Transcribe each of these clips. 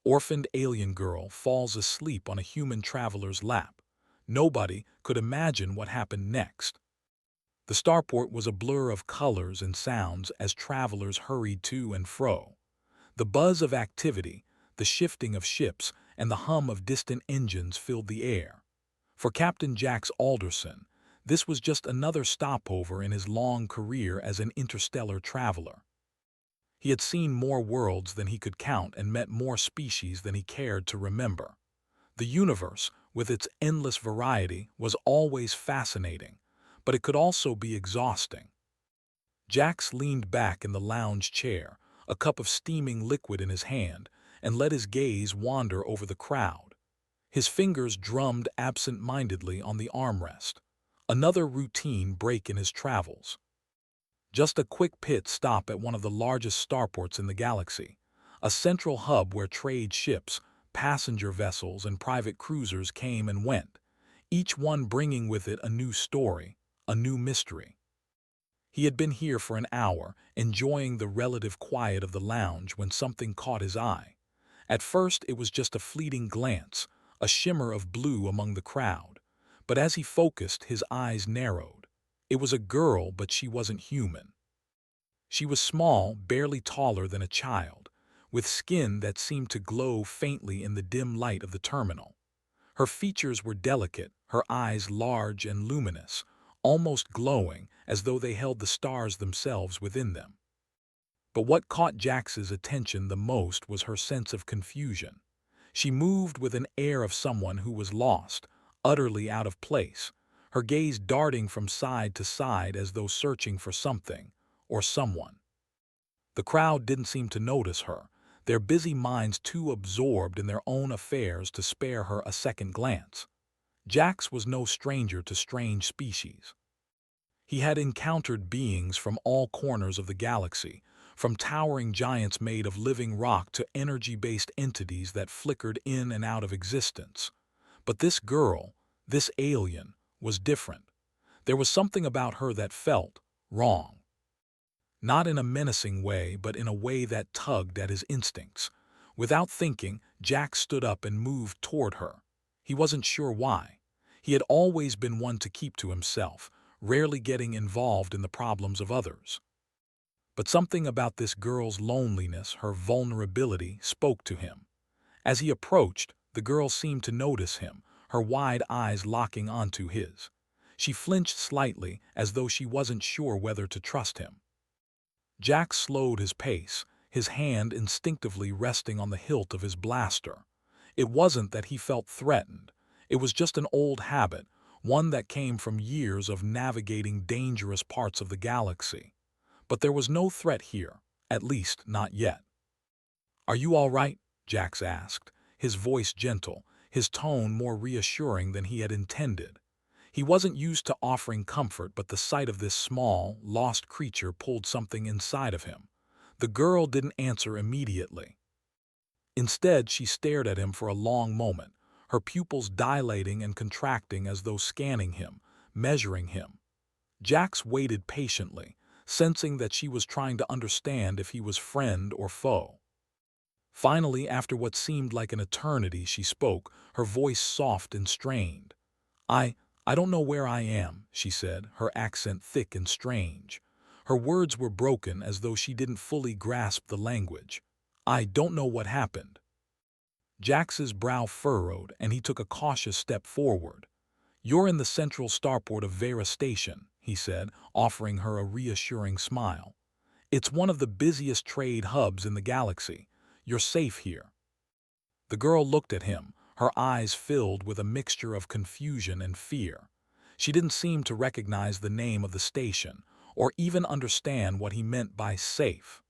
Orphaned alien girl falls asleep on a human traveler's lap. Nobody could imagine what happened next. The starport was a blur of colors and sounds as travelers hurried to and fro. The buzz of activity, the shifting of ships, and the hum of distant engines filled the air. For Captain Jax Alderson, this was just another stopover in his long career as an interstellar traveler. He had seen more worlds than he could count and met more species than he cared to remember. The universe, with its endless variety, was always fascinating, but it could also be exhausting. Jax leaned back in the lounge chair, a cup of steaming liquid in his hand, and let his gaze wander over the crowd. His fingers drummed absent-mindedly on the armrest. Another routine break in his travels. Just a quick pit stop at one of the largest starports in the galaxy, a central hub where trade ships, passenger vessels, and private cruisers came and went, each one bringing with it a new story, a new mystery. He had been here for an hour, enjoying the relative quiet of the lounge when something caught his eye. At first it was just a fleeting glance, a shimmer of blue among the crowd. But as he focused, his eyes narrowed. It was a girl, but she wasn't human. She was small, barely taller than a child, with skin that seemed to glow faintly in the dim light of the terminal. Her features were delicate, her eyes large and luminous, almost glowing as though they held the stars themselves within them. But what caught Jax's attention the most was her sense of confusion. She moved with an air of someone who was lost, utterly out of place, her gaze darting from side to side as though searching for something or someone. The crowd didn't seem to notice her, their busy minds too absorbed in their own affairs to spare her a second glance. Jax was no stranger to strange species. He had encountered beings from all corners of the galaxy, from towering giants made of living rock to energy-based entities that flickered in and out of existence. But this girl, this alien, was different. There was something about her that felt wrong. Not in a menacing way, but in a way that tugged at his instincts. Without thinking, Jack stood up and moved toward her. He wasn't sure why. He had always been one to keep to himself, rarely getting involved in the problems of others. But something about this girl's loneliness, her vulnerability, spoke to him. As he approached, the girl seemed to notice him, her wide eyes locking onto his. She flinched slightly, as though she wasn't sure whether to trust him. Jack slowed his pace, his hand instinctively resting on the hilt of his blaster. It wasn't that he felt threatened. It was just an old habit, one that came from years of navigating dangerous parts of the galaxy. But there was no threat here, at least not yet. "Are you all right?" Jax asked, his voice gentle, his tone more reassuring than he had intended. He wasn't used to offering comfort, but the sight of this small, lost creature pulled something inside of him. The girl didn't answer immediately. Instead, she stared at him for a long moment, her pupils dilating and contracting as though scanning him, measuring him. Jax waited patiently, sensing that she was trying to understand if he was friend or foe. Finally, after what seemed like an eternity, she spoke, her voice soft and strained. I don't know where I am," she said, her accent thick and strange. Her words were broken as though she didn't fully grasp the language. "I don't know what happened." Jax's brow furrowed, and he took a cautious step forward. "You're in the central starport of Vera Station," he said, offering her a reassuring smile. "It's one of the busiest trade hubs in the galaxy. You're safe here." The girl looked at him, her eyes filled with a mixture of confusion and fear. She didn't seem to recognize the name of the station, or even understand what he meant by safe.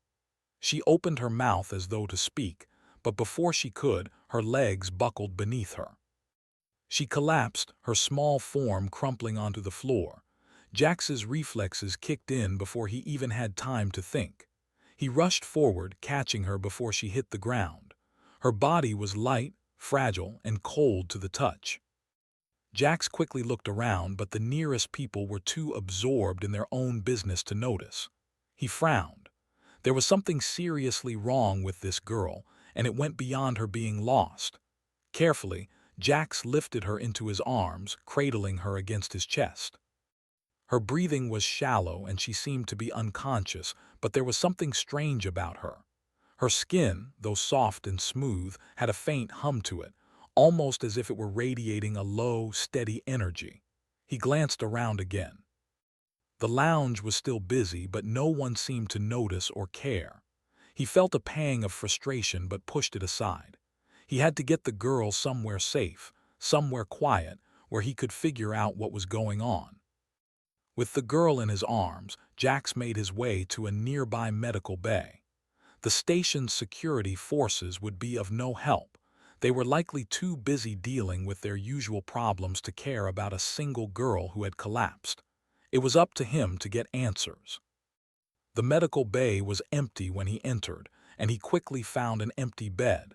She opened her mouth as though to speak, but before she could, her legs buckled beneath her. She collapsed, her small form crumpling onto the floor. Jax's reflexes kicked in before he even had time to think. He rushed forward, catching her before she hit the ground. Her body was light, fragile, and cold to the touch. Jax quickly looked around, but the nearest people were too absorbed in their own business to notice. He frowned. There was something seriously wrong with this girl, and it went beyond her being lost. Carefully, Jax lifted her into his arms, cradling her against his chest. Her breathing was shallow and she seemed to be unconscious, but there was something strange about her. Her skin, though soft and smooth, had a faint hum to it, almost as if it were radiating a low, steady energy. He glanced around again. The lounge was still busy, but no one seemed to notice or care. He felt a pang of frustration but pushed it aside. He had to get the girl somewhere safe, somewhere quiet, where he could figure out what was going on. With the girl in his arms, Jax made his way to a nearby medical bay. The station's security forces would be of no help. They were likely too busy dealing with their usual problems to care about a single girl who had collapsed. It was up to him to get answers. The medical bay was empty when he entered, and he quickly found an empty bed.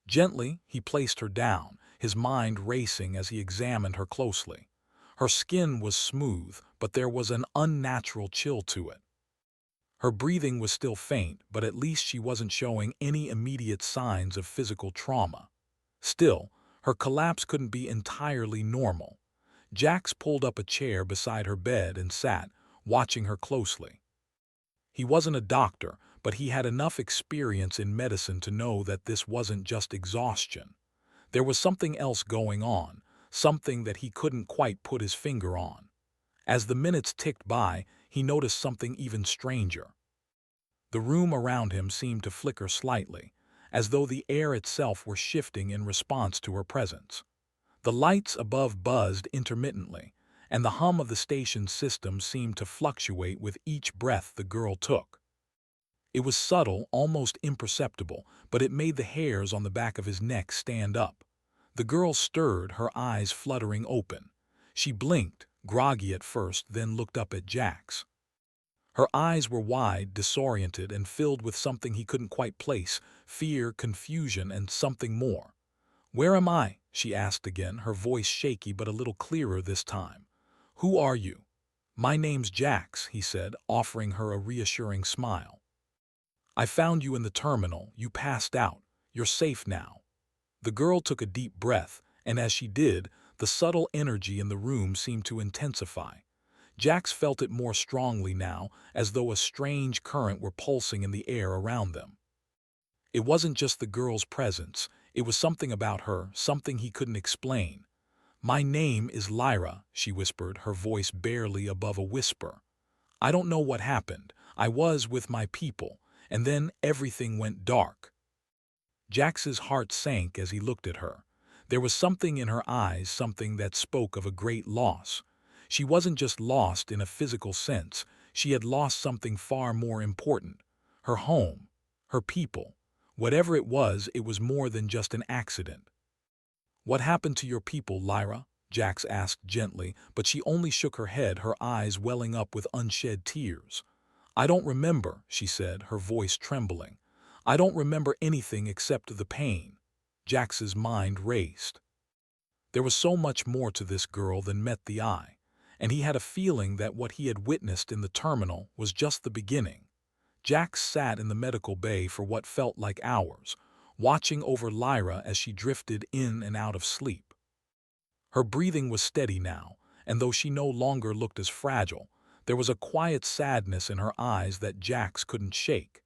Gently, he placed her down, his mind racing as he examined her closely. Her skin was smooth, but there was an unnatural chill to it. Her breathing was still faint, but at least she wasn't showing any immediate signs of physical trauma. Still, her collapse couldn't be entirely normal. Jax pulled up a chair beside her bed and sat, watching her closely. He wasn't a doctor, but he had enough experience in medicine to know that this wasn't just exhaustion. There was something else going on, something that he couldn't quite put his finger on. As the minutes ticked by, he noticed something even stranger. The room around him seemed to flicker slightly, as though the air itself were shifting in response to her presence. The lights above buzzed intermittently, and the hum of the station's system seemed to fluctuate with each breath the girl took. It was subtle, almost imperceptible, but it made the hairs on the back of his neck stand up. The girl stirred, her eyes fluttering open. She blinked, groggy at first, then looked up at Jax. Her eyes were wide, disoriented, and filled with something he couldn't quite place: fear, confusion, and something more. "Where am I?" she asked again, her voice shaky but a little clearer this time. "Who are you?" "My name's Jax," he said, offering her a reassuring smile. "I found you in the terminal. You passed out. You're safe now." The girl took a deep breath, and as she did, the subtle energy in the room seemed to intensify. Jax felt it more strongly now, as though a strange current were pulsing in the air around them. It wasn't just the girl's presence, it was something about her, something he couldn't explain. "My name is Lyra," she whispered, her voice barely above a whisper. "I don't know what happened. I was with my people, and then everything went dark." Jax's heart sank as he looked at her. There was something in her eyes, something that spoke of a great loss. She wasn't just lost in a physical sense, she had lost something far more important: her home, her people. Whatever it was more than just an accident. "What happened to your people, Lyra?" Jax asked gently, but she only shook her head, her eyes welling up with unshed tears. "I don't remember," she said, her voice trembling. "I don't remember anything except the pain." Jax's mind raced. There was so much more to this girl than met the eye, and he had a feeling that what he had witnessed in the terminal was just the beginning. Jax sat in the medical bay for what felt like hours, watching over Lyra as she drifted in and out of sleep. Her breathing was steady now, and though she no longer looked as fragile, there was a quiet sadness in her eyes that Jax couldn't shake.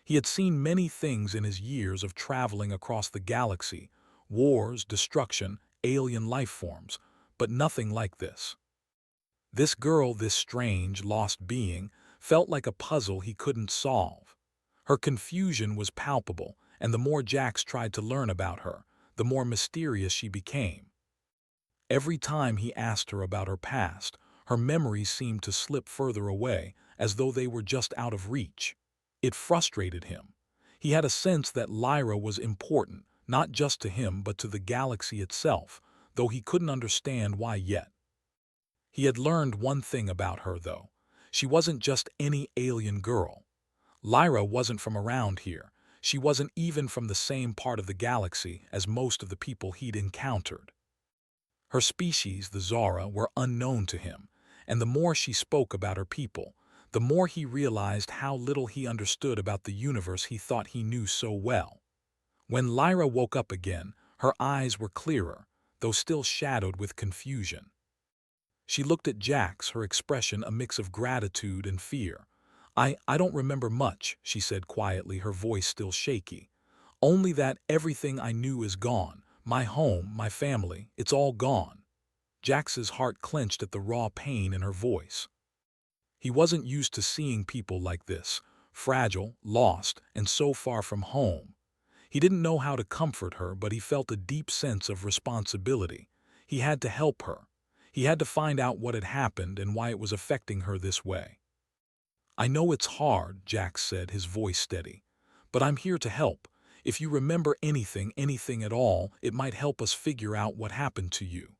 He had seen many things in his years of traveling across the galaxy: wars, destruction, alien life forms, but nothing like this. This girl, this strange, lost being, felt like a puzzle he couldn't solve. Her confusion was palpable, and the more Jax tried to learn about her, the more mysterious she became. Every time he asked her about her past, her memories seemed to slip further away, as though they were just out of reach. It frustrated him. He had a sense that Lyra was important, not just to him but to the galaxy itself, though he couldn't understand why yet. He had learned one thing about her, though. She wasn't just any alien girl. Lyra wasn't from around here. She wasn't even from the same part of the galaxy as most of the people he'd encountered. Her species, the Zara, were unknown to him, and the more she spoke about her people, the more he realized how little he understood about the universe he thought he knew so well. When Lyra woke up again, her eyes were clearer, though still shadowed with confusion. She looked at Jax, her expression a mix of gratitude and fear. I don't remember much," she said quietly, her voice still shaky. "Only that everything I knew is gone. My home, my family, it's all gone." Jax's heart clenched at the raw pain in her voice. He wasn't used to seeing people like this, fragile, lost, and so far from home. He didn't know how to comfort her, but he felt a deep sense of responsibility. He had to help her. He had to find out what had happened and why it was affecting her this way. "I know it's hard," Jax said, his voice steady, "but I'm here to help. If you remember anything at all, it might help us figure out what happened to you."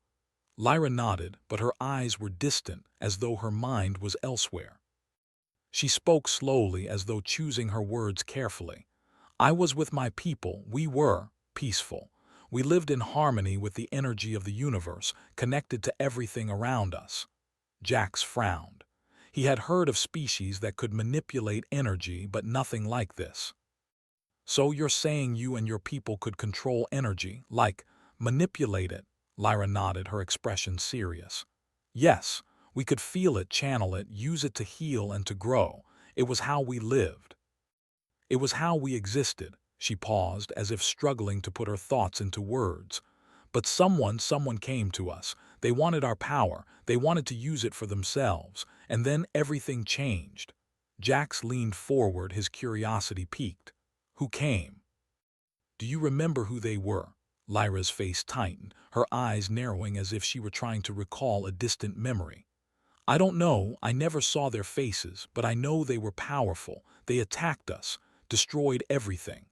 Lyra nodded, but her eyes were distant, as though her mind was elsewhere. She spoke slowly, as though choosing her words carefully. "I was with my people. We were peaceful. We lived in harmony with the energy of the universe, connected to everything around us." Jax frowned. He had heard of species that could manipulate energy, but nothing like this. "So you're saying you and your people could control energy, like manipulate it?" Lyra nodded, her expression serious. "Yes, we could feel it, channel it, use it to heal and to grow. It was how we lived. It was how we existed." She paused, as if struggling to put her thoughts into words. "But someone came to us. They wanted our power. They wanted to use it for themselves. And then everything changed." Jax leaned forward, his curiosity piqued. "Who came? Do you remember who they were?" Lyra's face tightened, her eyes narrowing as if she were trying to recall a distant memory. "I don't know. I never saw their faces, but I know they were powerful. They attacked us, destroyed everything.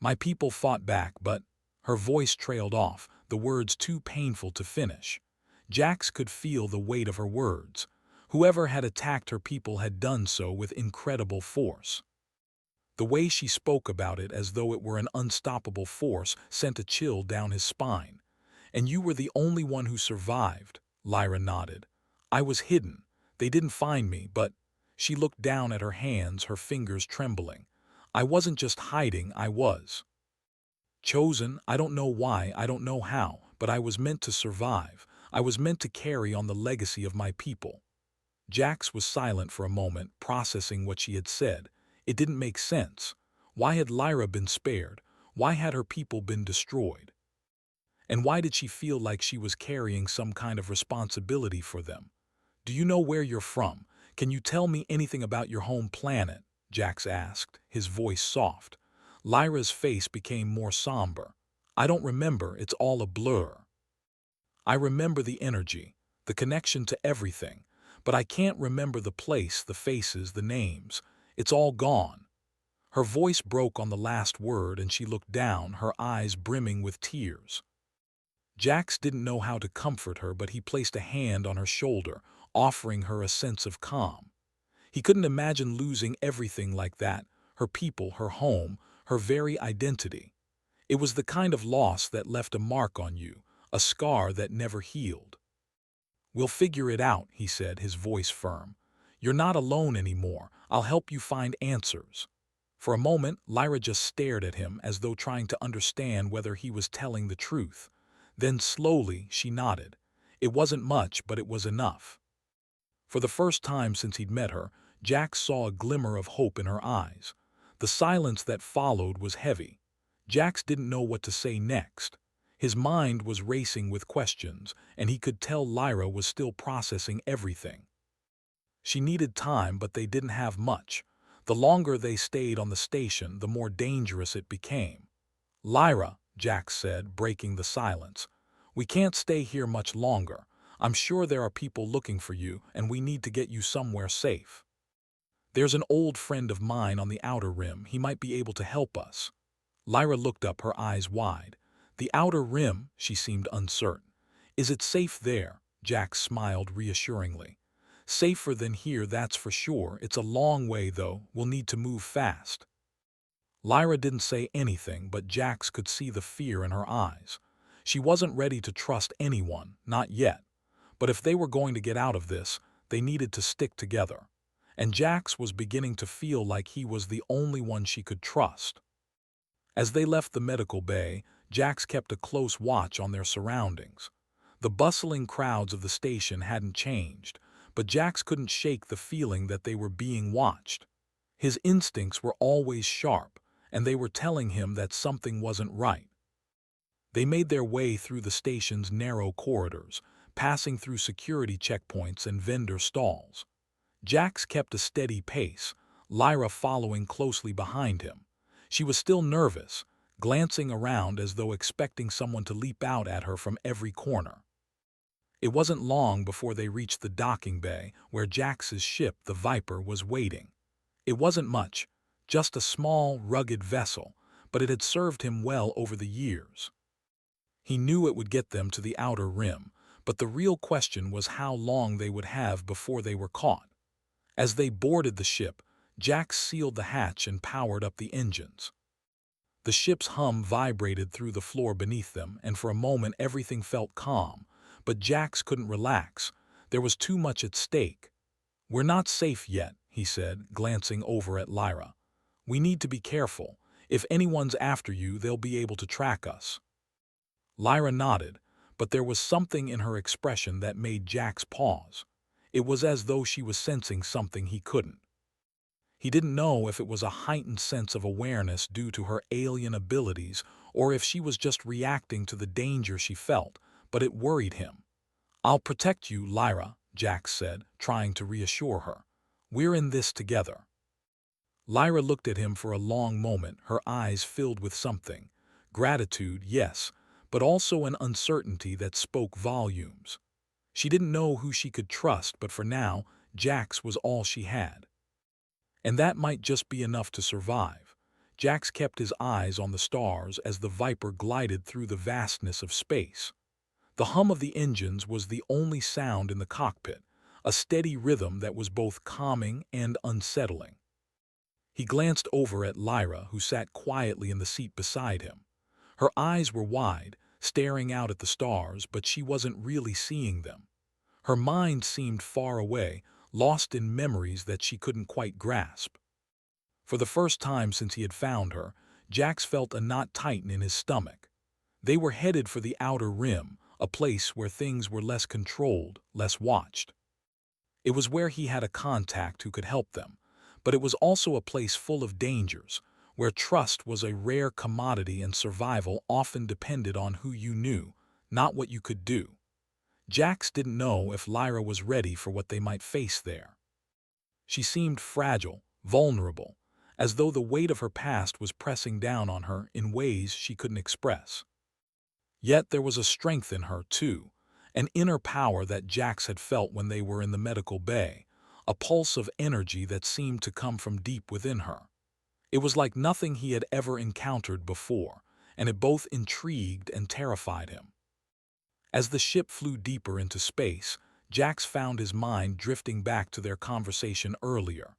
My people fought back, but—" Her voice trailed off, the words too painful to finish. Jax could feel the weight of her words. Whoever had attacked her people had done so with incredible force. The way she spoke about it, as though it were an unstoppable force, sent a chill down his spine. "And you were the only one who survived," Lyra nodded. "I was hidden. They didn't find me, but—" She looked down at her hands, her fingers trembling. "I wasn't just hiding, I was chosen. I don't know why, I don't know how, but I was meant to survive. I was meant to carry on the legacy of my people." Jax was silent for a moment, processing what she had said. It didn't make sense. Why had Lyra been spared? Why had her people been destroyed? And why did she feel like she was carrying some kind of responsibility for them? "Do you know where you're from? Can you tell me anything about your home planet?" Jax asked, his voice soft. Lyra's face became more somber. "I don't remember, it's all a blur. I remember the energy, the connection to everything, but I can't remember the place, the faces, the names. It's all gone." Her voice broke on the last word, and she looked down, her eyes brimming with tears. Jax didn't know how to comfort her, but he placed a hand on her shoulder, offering her a sense of calm. He couldn't imagine losing everything like that, her people, her home, her very identity. It was the kind of loss that left a mark on you, a scar that never healed. "We'll figure it out," he said, his voice firm. "You're not alone anymore. I'll help you find answers." For a moment, Lyra just stared at him, as though trying to understand whether he was telling the truth. Then slowly she nodded. It wasn't much, but it was enough. For the first time since he'd met her, Jax saw a glimmer of hope in her eyes. The silence that followed was heavy. Jax didn't know what to say next. His mind was racing with questions, and he could tell Lyra was still processing everything. She needed time, but they didn't have much. The longer they stayed on the station, the more dangerous it became. "Lyra," Jax said, breaking the silence, "we can't stay here much longer. I'm sure there are people looking for you, and we need to get you somewhere safe. There's an old friend of mine on the outer rim. He might be able to help us." Lyra looked up, her eyes wide. "The outer rim?" She seemed uncertain. "Is it safe there?" Jax smiled reassuringly. "Safer than here, that's for sure. It's a long way, though. We'll need to move fast." Lyra didn't say anything, but Jax could see the fear in her eyes. She wasn't ready to trust anyone, not yet. But if they were going to get out of this, they needed to stick together. And Jax was beginning to feel like he was the only one she could trust. As they left the medical bay, Jax kept a close watch on their surroundings. The bustling crowds of the station hadn't changed, but Jax couldn't shake the feeling that they were being watched. His instincts were always sharp, and they were telling him that something wasn't right. They made their way through the station's narrow corridors, passing through security checkpoints and vendor stalls. Jax kept a steady pace, Lyra following closely behind him. She was still nervous, glancing around as though expecting someone to leap out at her from every corner. It wasn't long before they reached the docking bay where Jax's ship, the Viper, was waiting. It wasn't much, just a small, rugged vessel, but it had served him well over the years. He knew it would get them to the outer rim, but the real question was how long they would have before they were caught. As they boarded the ship, Jax sealed the hatch and powered up the engines. The ship's hum vibrated through the floor beneath them, and for a moment everything felt calm, but Jax couldn't relax. There was too much at stake. "We're not safe yet," he said, glancing over at Lyra. "We need to be careful. If anyone's after you, they'll be able to track us." Lyra nodded, but there was something in her expression that made Jax pause. It was as though she was sensing something he couldn't. He didn't know if it was a heightened sense of awareness due to her alien abilities or if she was just reacting to the danger she felt, but it worried him. "I'll protect you, Lyra," Jax said, trying to reassure her. "We're in this together." Lyra looked at him for a long moment, her eyes filled with something. Gratitude, yes, but also an uncertainty that spoke volumes. She didn't know who she could trust, but for now, Jax was all she had. And that might just be enough to survive. Jax kept his eyes on the stars as the Viper glided through the vastness of space. The hum of the engines was the only sound in the cockpit, a steady rhythm that was both calming and unsettling. He glanced over at Lyra, who sat quietly in the seat beside him. Her eyes were wide, staring out at the stars, but she wasn't really seeing them. Her mind seemed far away, lost in memories that she couldn't quite grasp. For the first time since he had found her, Jax felt a knot tighten in his stomach. They were headed for the outer rim, a place where things were less controlled, less watched. It was where he had a contact who could help them, but it was also a place full of dangers, where trust was a rare commodity and survival often depended on who you knew, not what you could do. Jax didn't know if Lyra was ready for what they might face there. She seemed fragile, vulnerable, as though the weight of her past was pressing down on her in ways she couldn't express. Yet there was a strength in her, too, an inner power that Jax had felt when they were in the medical bay, a pulse of energy that seemed to come from deep within her. It was like nothing he had ever encountered before, and it both intrigued and terrified him. As the ship flew deeper into space, Jax found his mind drifting back to their conversation earlier.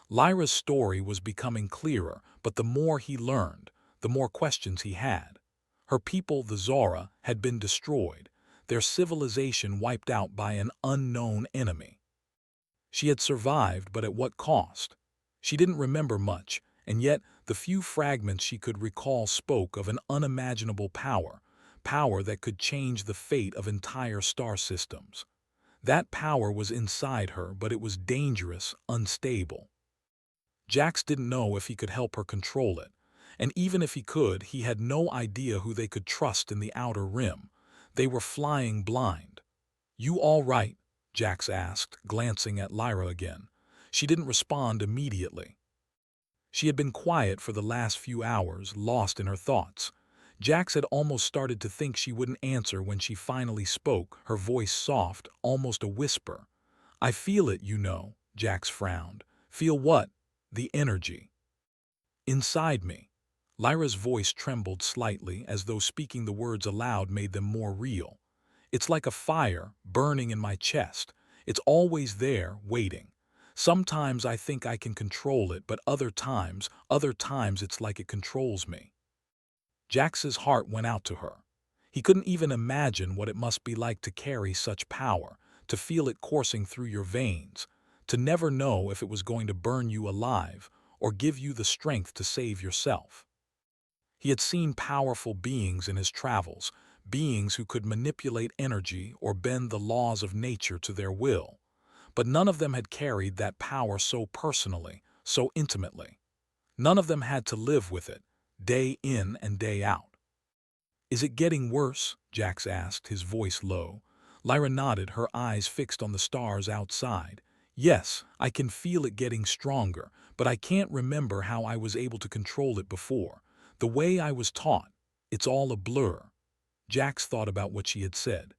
Lyra's story was becoming clearer, but the more he learned, the more questions he had. Her people, the Zora, had been destroyed, their civilization wiped out by an unknown enemy. She had survived, but at what cost? She didn't remember much, and yet the few fragments she could recall spoke of an unimaginable power that could change the fate of entire star systems. That power was inside her, but it was dangerous, unstable. Jax didn't know if he could help her control it, and even if he could, he had no idea who they could trust in the outer rim. They were flying blind. "You all right?" Jax asked, glancing at Lyra again. She didn't respond immediately. She had been quiet for the last few hours, lost in her thoughts. Jax had almost started to think she wouldn't answer when she finally spoke, her voice soft, almost a whisper. "I feel it, you know," Jax frowned. "Feel what?" "The energy." "Inside me." Lyra's voice trembled slightly, as though speaking the words aloud made them more real. "It's like a fire burning in my chest. It's always there, waiting. Sometimes I think I can control it, but other times it's like it controls me." Jax's heart went out to her. He couldn't even imagine what it must be like to carry such power, to feel it coursing through your veins, to never know if it was going to burn you alive or give you the strength to save yourself. He had seen powerful beings in his travels, beings who could manipulate energy or bend the laws of nature to their will. But none of them had carried that power so personally, so intimately. None of them had to live with it, day in and day out. "Is it getting worse?" Jax asked, his voice low. Lyra nodded, her eyes fixed on the stars outside. "Yes, I can feel it getting stronger, but I can't remember how I was able to control it before. The way I was taught, it's all a blur." Jax thought about what she had said.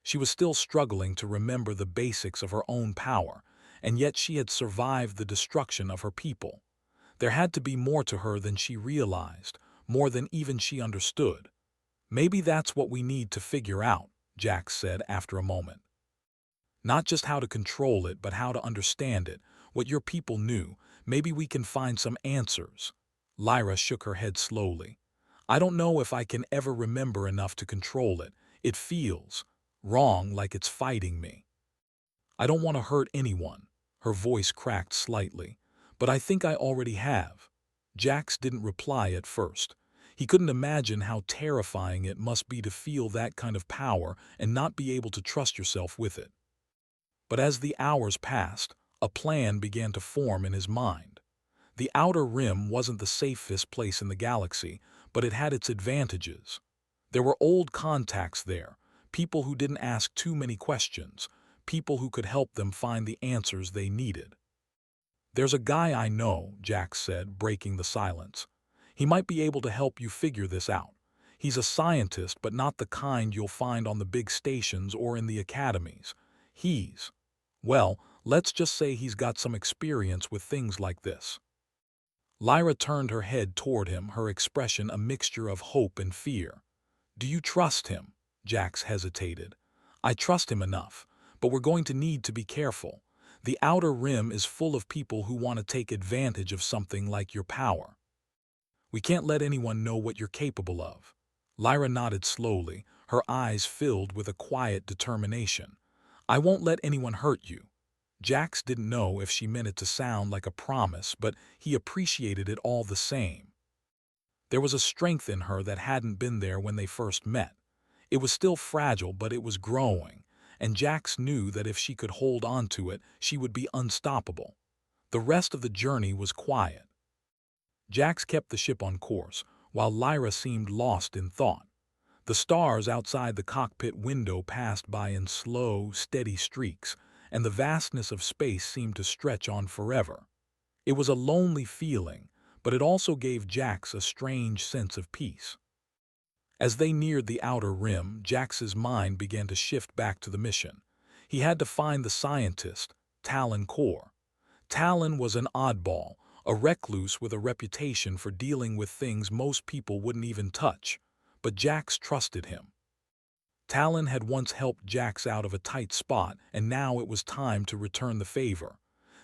She was still struggling to remember the basics of her own power, and yet she had survived the destruction of her people. There had to be more to her than she realized, more than even she understood. "Maybe that's what we need to figure out," Jax said after a moment. "Not just how to control it, but how to understand it, what your people knew. Maybe we can find some answers." Lyra shook her head slowly. "I don't know if I can ever remember enough to control it. It feels wrong, like it's fighting me. I don't want to hurt anyone." Her voice cracked slightly. "But I think I already have." Jax didn't reply at first. He couldn't imagine how terrifying it must be to feel that kind of power and not be able to trust yourself with it. But as the hours passed, a plan began to form in his mind. The Outer Rim wasn't the safest place in the galaxy, but it had its advantages. There were old contacts there, people who didn't ask too many questions, people who could help them find the answers they needed. "There's a guy I know," Jax said, breaking the silence. "He might be able to help you figure this out. He's a scientist, but not the kind you'll find on the big stations or in the academies. Well, let's just say he's got some experience with things like this." Lyra turned her head toward him, her expression a mixture of hope and fear. "Do you trust him?" Jax hesitated. "I trust him enough, but we're going to need to be careful. The Outer Rim is full of people who want to take advantage of something like your power. We can't let anyone know what you're capable of." Lyra nodded slowly, her eyes filled with a quiet determination. "I won't let anyone hurt you." Jax didn't know if she meant it to sound like a promise, but he appreciated it all the same. There was a strength in her that hadn't been there when they first met. It was still fragile, but it was growing, and Jax knew that if she could hold on to it, she would be unstoppable. The rest of the journey was quiet. Jax kept the ship on course, while Lyra seemed lost in thought. The stars outside the cockpit window passed by in slow, steady streaks, and the vastness of space seemed to stretch on forever. It was a lonely feeling, but it also gave Jax a strange sense of peace. As they neared the Outer Rim, Jax's mind began to shift back to the mission. He had to find the scientist, Talon Core. Talon was an oddball, a recluse with a reputation for dealing with things most people wouldn't even touch, but Jax trusted him. Talon had once helped Jax out of a tight spot, and now it was time to return the favor.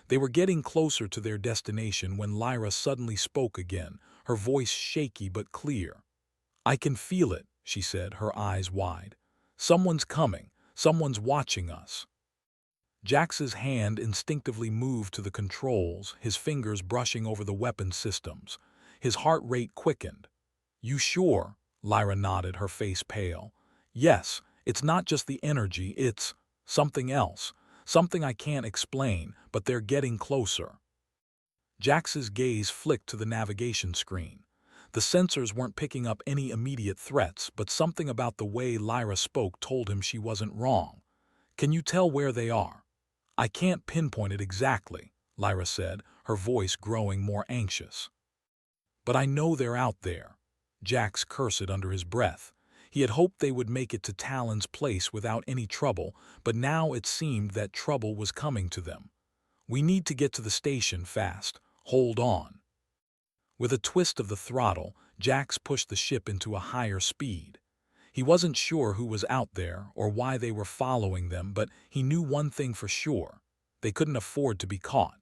They were getting closer to their destination when Lyra suddenly spoke again, her voice shaky but clear. "I can feel it," she said, her eyes wide. "Someone's coming. Someone's watching us." Jax's hand instinctively moved to the controls, his fingers brushing over the weapon systems. His heart rate quickened. "You sure?" Lyra nodded, her face pale. "Yes, it's not just the energy, it's something else. Something I can't explain, but they're getting closer." Jax's gaze flicked to the navigation screen. The sensors weren't picking up any immediate threats, but something about the way Lyra spoke told him she wasn't wrong. "Can you tell where they are?" "I can't pinpoint it exactly," Lyra said, her voice growing more anxious. "But I know they're out there." Jax cursed under his breath. He had hoped they would make it to Talon's place without any trouble, but now it seemed that trouble was coming to them. "We need to get to the station fast. Hold on." With a twist of the throttle, Jax pushed the ship into a higher speed. He wasn't sure who was out there or why they were following them, but he knew one thing for sure: they couldn't afford to be caught.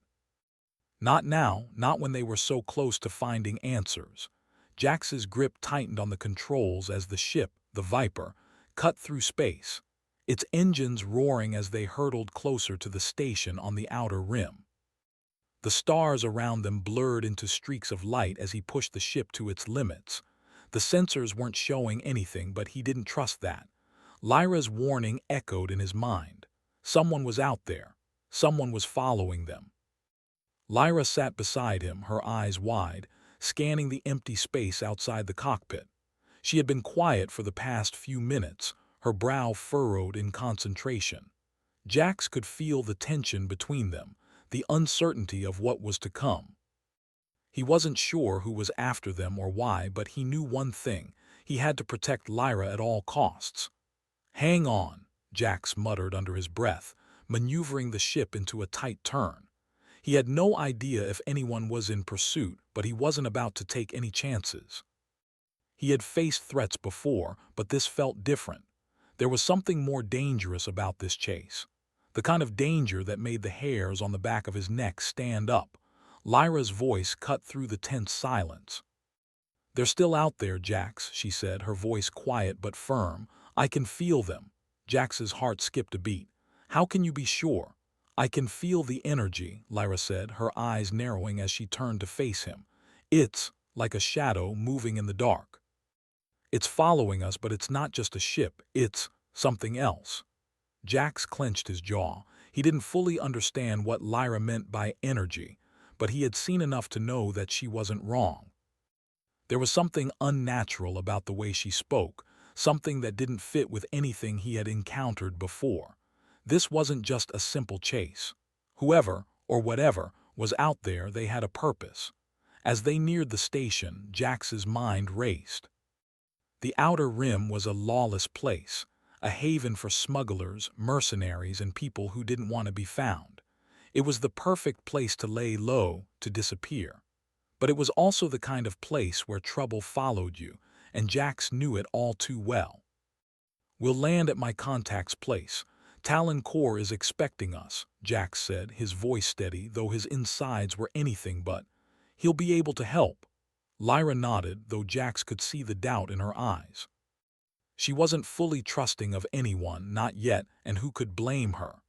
Not now, not when they were so close to finding answers. Jax's grip tightened on the controls as the ship, the Viper, cut through space, its engines roaring as they hurtled closer to the station on the Outer Rim. The stars around them blurred into streaks of light as he pushed the ship to its limits. The sensors weren't showing anything, but he didn't trust that. Lyra's warning echoed in his mind. Someone was out there. Someone was following them. Lyra sat beside him, her eyes wide, scanning the empty space outside the cockpit. She had been quiet for the past few minutes, her brow furrowed in concentration. Jax could feel the tension between them, the uncertainty of what was to come. He wasn't sure who was after them or why, but he knew one thing: he had to protect Lyra at all costs. "Hang on," Jax muttered under his breath, maneuvering the ship into a tight turn. He had no idea if anyone was in pursuit, but he wasn't about to take any chances. He had faced threats before, but this felt different. There was something more dangerous about this chase. The kind of danger that made the hairs on the back of his neck stand up. Lyra's voice cut through the tense silence. "They're still out there, Jax," she said, her voice quiet but firm. "I can feel them." Jax's heart skipped a beat. "How can you be sure?" "I can feel the energy," Lyra said, her eyes narrowing as she turned to face him. "It's like a shadow moving in the dark. It's following us, but it's not just a ship, it's something else." Jax clenched his jaw. He didn't fully understand what Lyra meant by energy, but he had seen enough to know that she wasn't wrong. There was something unnatural about the way she spoke, something that didn't fit with anything he had encountered before. This wasn't just a simple chase. Whoever, or whatever, was out there, they had a purpose. As they neared the station, Jax's mind raced. The Outer Rim was a lawless place, a haven for smugglers, mercenaries, and people who didn't want to be found. It was the perfect place to lay low, to disappear. But it was also the kind of place where trouble followed you, and Jax knew it all too well. "We'll land at my contact's place. Talon Core is expecting us," Jax said, his voice steady, though his insides were anything but. "He'll be able to help." Lyra nodded, though Jax could see the doubt in her eyes. She wasn't fully trusting of anyone, not yet, and who could blame her?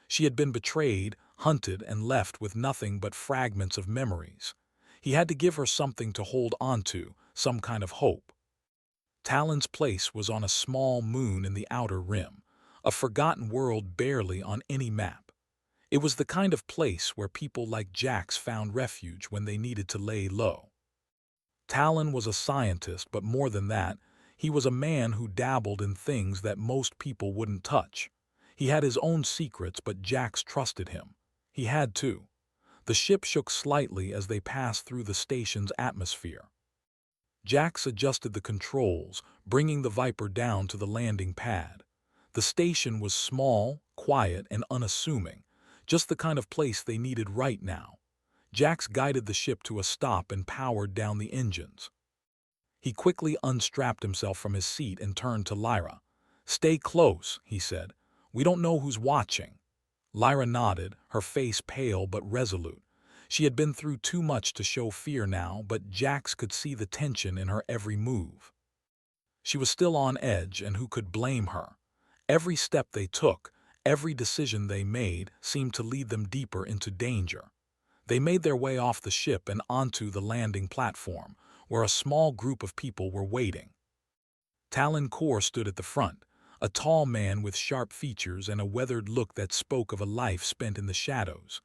She had been betrayed, hunted, and left with nothing but fragments of memories. He had to give her something to hold onto, some kind of hope. Talon's place was on a small moon in the Outer Rim, a forgotten world barely on any map. It was the kind of place where people like Jax found refuge when they needed to lay low. Talon was a scientist, but more than that, he was a man who dabbled in things that most people wouldn't touch. He had his own secrets, but Jax trusted him. He had to. The ship shook slightly as they passed through the station's atmosphere. Jax adjusted the controls, bringing the Viper down to the landing pad. The station was small, quiet, and unassuming, just the kind of place they needed right now. Jax guided the ship to a stop and powered down the engines. He quickly unstrapped himself from his seat and turned to Lyra. "Stay close," he said. "We don't know who's watching." Lyra nodded, her face pale but resolute. She had been through too much to show fear now, but Jax could see the tension in her every move. She was still on edge, and who could blame her? Every step they took, every decision they made, seemed to lead them deeper into danger. They made their way off the ship and onto the landing platform, where a small group of people were waiting. Talon Core stood at the front, a tall man with sharp features and a weathered look that spoke of a life spent in the shadows.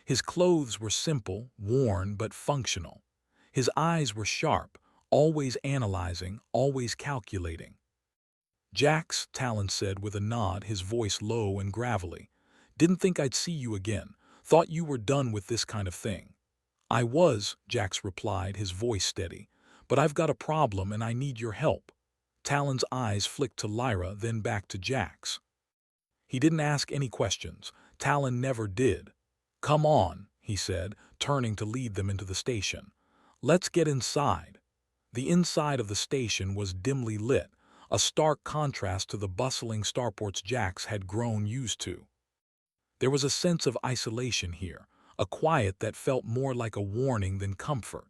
His clothes were simple, worn, but functional. His eyes were sharp, always analyzing, always calculating. "Jax," Talon said with a nod, his voice low and gravelly. "Didn't think I'd see you again. Thought you were done with this kind of thing." "I was," Jax replied, his voice steady. "But I've got a problem and I need your help." Talon's eyes flicked to Lyra, then back to Jax. He didn't ask any questions. Talon never did. "Come on," he said, turning to lead them into the station. "Let's get inside." The inside of the station was dimly lit, a stark contrast to the bustling starports Jax had grown used to. There was a sense of isolation here, a quiet that felt more like a warning than comfort.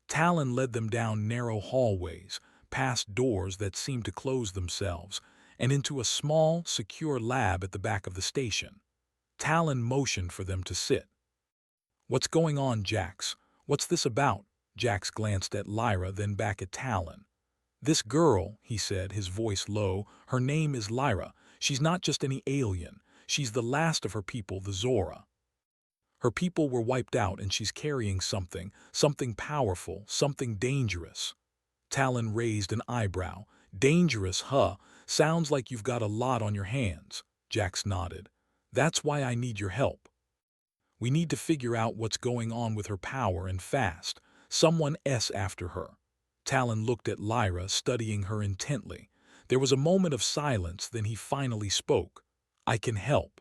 Talon led them down narrow hallways, past doors that seemed to close themselves, and into a small, secure lab at the back of the station. Talon motioned for them to sit. "What's going on, Jax? What's this about?" Jax glanced at Lyra, then back at Talon. "This girl," he said, his voice low, "her name is Lyra. She's not just any alien. She's the last of her people, the Zora. Her people were wiped out and she's carrying something powerful, something dangerous." Talon raised an eyebrow. "Dangerous, huh? Sounds like you've got a lot on your hands." Jax nodded. "That's why I need your help. We need to figure out what's going on with her power and fast. Someone's after her." Talon looked at Lyra, studying her intently. There was a moment of silence, then he finally spoke. "I can help.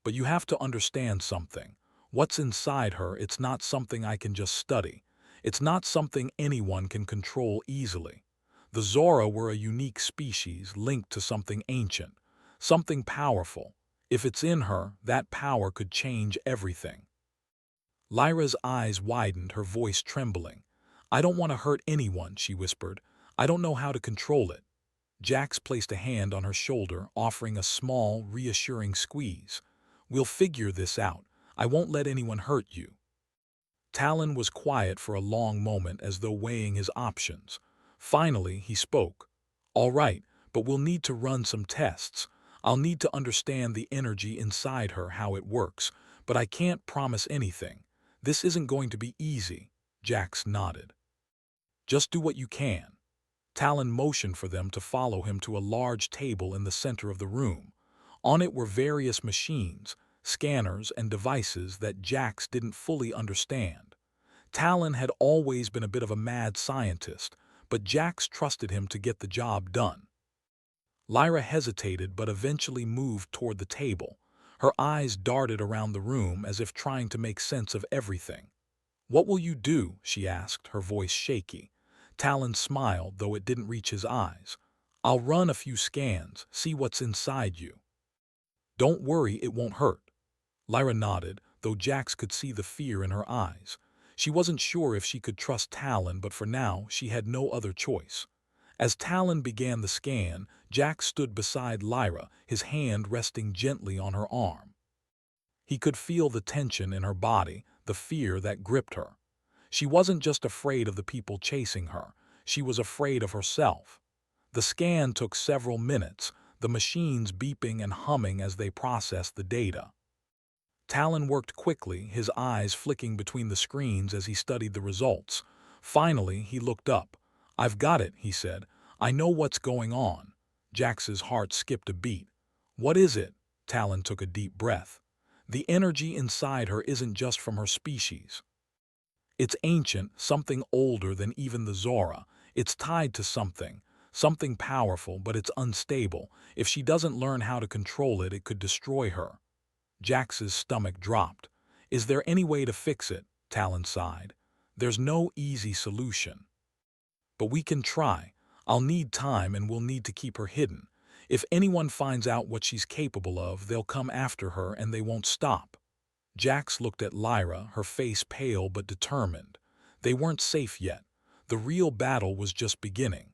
But you have to understand something. What's inside her, it's not something I can just study. It's not something anyone can control easily. The Zora were a unique species linked to something ancient, something powerful. If it's in her, that power could change everything." Lyra's eyes widened, her voice trembling. "I don't want to hurt anyone," she whispered. "I don't know how to control it." Jax placed a hand on her shoulder, offering a small, reassuring squeeze. "We'll figure this out. I won't let anyone hurt you." Talon was quiet for a long moment, as though weighing his options. Finally, he spoke. "All right, but we'll need to run some tests. I'll need to understand the energy inside her, how it works, but I can't promise anything. This isn't going to be easy." Jax nodded. "Just do what you can." Talon motioned for them to follow him to a large table in the center of the room. On it were various machines, scanners, and devices that Jax didn't fully understand. Talon had always been a bit of a mad scientist, but Jax trusted him to get the job done. Lyra hesitated but eventually moved toward the table. Her eyes darted around the room as if trying to make sense of everything. "What will you do?" she asked, her voice shaky. Talon smiled, though it didn't reach his eyes. "I'll run a few scans, see what's inside you. Don't worry, it won't hurt." Lyra nodded, though Jax could see the fear in her eyes. She wasn't sure if she could trust Talon, but for now she had no other choice. As Talon began the scan, Jax stood beside Lyra, his hand resting gently on her arm. He could feel the tension in her body, the fear that gripped her. She wasn't just afraid of the people chasing her, she was afraid of herself. The scan took several minutes, the machines beeping and humming as they processed the data. Talon worked quickly, his eyes flicking between the screens as he studied the results. Finally, he looked up. "I've got it," he said. "I know what's going on." Jax's heart skipped a beat. "What is it?" Talon took a deep breath. "The energy inside her isn't just from her species. It's ancient, something older than even the Zora. It's tied to something powerful, but it's unstable. If she doesn't learn how to control it, it could destroy her." Jax's stomach dropped. "Is there any way to fix it?" Talon sighed. "There's no easy solution. But we can try. I'll need time and we'll need to keep her hidden. If anyone finds out what she's capable of, they'll come after her and they won't stop." Jax looked at Lyra, her face pale but determined. They weren't safe yet. The real battle was just beginning.